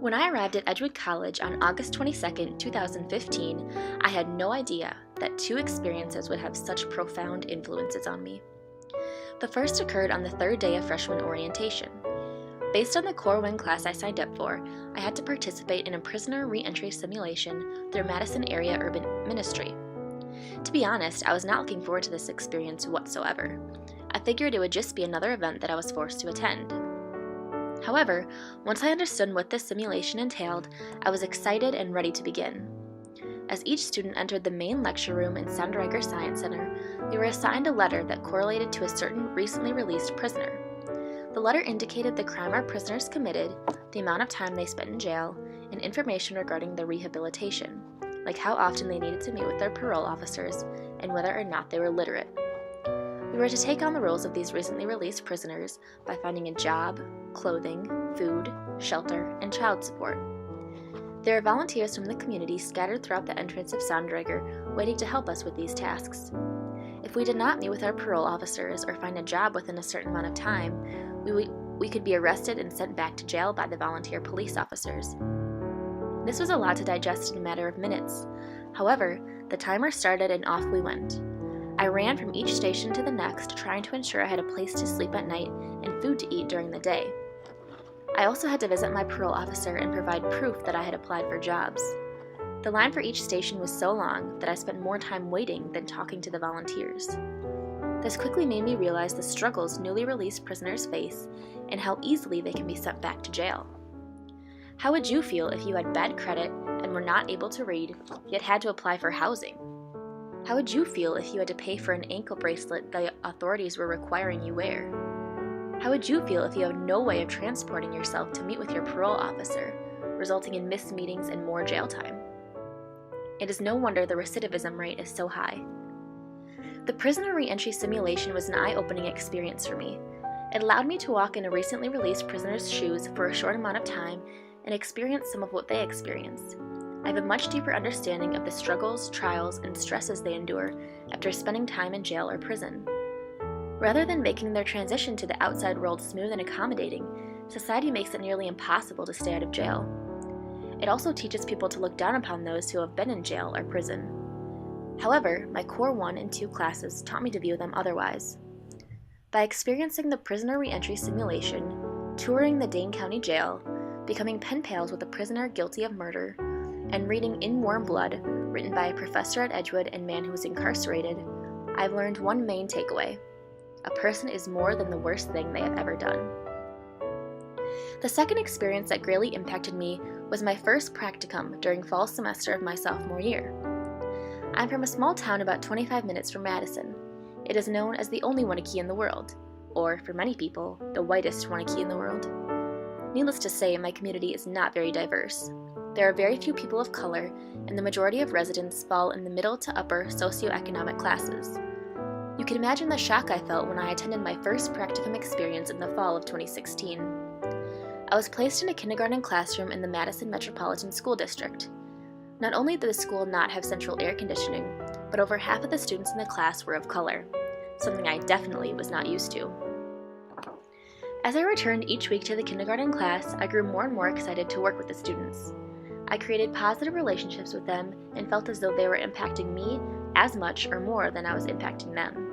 When I arrived at Edgewood College on August 22, 2015, I had no idea that two experiences would have such profound influences on me. The first occurred on the third day of freshman orientation. Based on the Core 1 class I signed up for, I had to participate in a prisoner re-entry simulation through Madison Area Urban Ministry. To be honest, I was not looking forward to this experience whatsoever. I figured it would just be another event that I was forced to attend. However, once I understood what this simulation entailed, I was excited and ready to begin. As each student entered the main lecture room in Sonderegger Science Center, they were assigned a letter that correlated to a certain recently released prisoner. The letter indicated the crime our prisoners committed, the amount of time they spent in jail, and information regarding their rehabilitation, like how often they needed to meet with their parole officers and whether or not they were literate. We were to take on the roles of these recently released prisoners by finding a job, clothing, food, shelter, and child support. There are volunteers from the community scattered throughout the entrance of Sonderegger waiting to help us with these tasks. If we did not meet with our parole officers or find a job within a certain amount of time, we could be arrested and sent back to jail by the volunteer police officers. This was a lot to digest in a matter of minutes. However, the timer started and off we went. I ran from each station to the next, trying to ensure I had a place to sleep at night and food to eat during the day. I also had to visit my parole officer and provide proof that I had applied for jobs. The line for each station was so long that I spent more time waiting than talking to the volunteers. This quickly made me realize the struggles newly released prisoners face and how easily they can be sent back to jail. How would you feel if you had bad credit and were not able to read, yet had to apply for housing? How would you feel if you had to pay for an ankle bracelet the authorities were requiring you wear? How would you feel if you had no way of transporting yourself to meet with your parole officer, resulting in missed meetings and more jail time? It is no wonder the recidivism rate is so high. The prisoner re-entry simulation was an eye-opening experience for me. It allowed me to walk in a recently released prisoner's shoes for a short amount of time and experience some of what they experienced. I have a much deeper understanding of the struggles, trials, and stresses they endure after spending time in jail or prison. Rather than making their transition to the outside world smooth and accommodating, society makes it nearly impossible to stay out of jail. It also teaches people to look down upon those who have been in jail or prison. However, my Core 1 and 2 classes taught me to view them otherwise. By experiencing the prisoner re-entry simulation, touring the Dane County Jail, becoming pen pals with a prisoner guilty of murder, and reading In Warm Blood, written by a professor at Edgewood and man who was incarcerated, I've learned one main takeaway. A person is more than the worst thing they have ever done. The second experience that greatly impacted me was my first practicum during fall semester of my sophomore year. I'm from a small town about 25 minutes from Madison. It is known as the only Waunakee in the world, or, for many people, the whitest Waunakee in the world. Needless to say, my community is not very diverse. There are very few people of color, and the majority of residents fall in the middle to upper socioeconomic classes. You can imagine the shock I felt when I attended my first practicum experience in the fall of 2016. I was placed in a kindergarten classroom in the Madison Metropolitan School District. Not only did the school not have central air conditioning, but over half of the students in the class were of color, something I definitely was not used to. As I returned each week to the kindergarten class, I grew more and more excited to work with the students. I created positive relationships with them and felt as though they were impacting me as much or more than I was impacting them.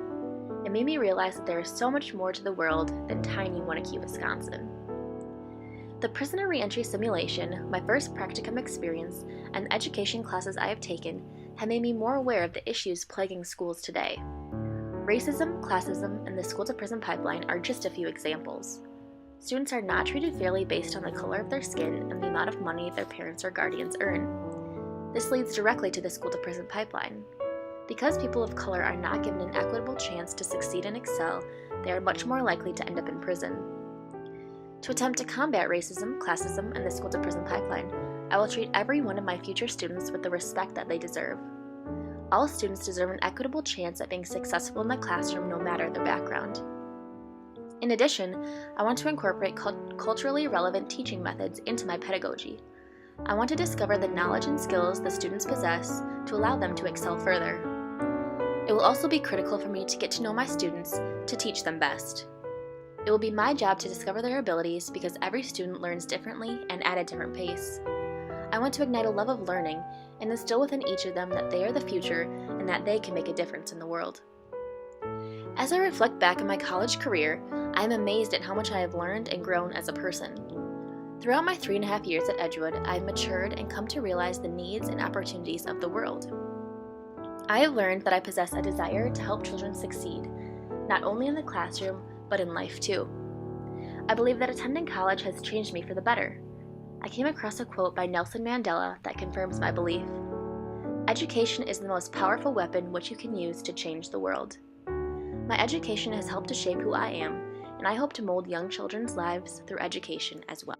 It made me realize that there is so much more to the world than tiny Waunakee, Wisconsin. The prisoner re-entry simulation, my first practicum experience, and the education classes I have taken have made me more aware of the issues plaguing schools today. Racism, classism, and the school-to-prison pipeline are just a few examples. Students are not treated fairly based on the color of their skin and the amount of money their parents or guardians earn. This leads directly to the school-to-prison pipeline. Because people of color are not given an equitable chance to succeed and excel, they are much more likely to end up in prison. To attempt to combat racism, classism, and the school-to-prison pipeline, I will treat every one of my future students with the respect that they deserve. All students deserve an equitable chance at being successful in the classroom no matter their background. In addition, I want to incorporate culturally relevant teaching methods into my pedagogy. I want to discover the knowledge and skills the students possess to allow them to excel further. It will also be critical for me to get to know my students to teach them best. It will be my job to discover their abilities because every student learns differently and at a different pace. I want to ignite a love of learning and instill within each of them that they are the future and that they can make a difference in the world. As I reflect back on my college career, I am amazed at how much I have learned and grown as a person. Throughout my 3.5 years at Edgewood, I have matured and come to realize the needs and opportunities of the world. I have learned that I possess a desire to help children succeed, not only in the classroom, but in life too. I believe that attending college has changed me for the better. I came across a quote by Nelson Mandela that confirms my belief. Education is the most powerful weapon which you can use to change the world. My education has helped to shape who I am, and I hope to mold young children's lives through education as well.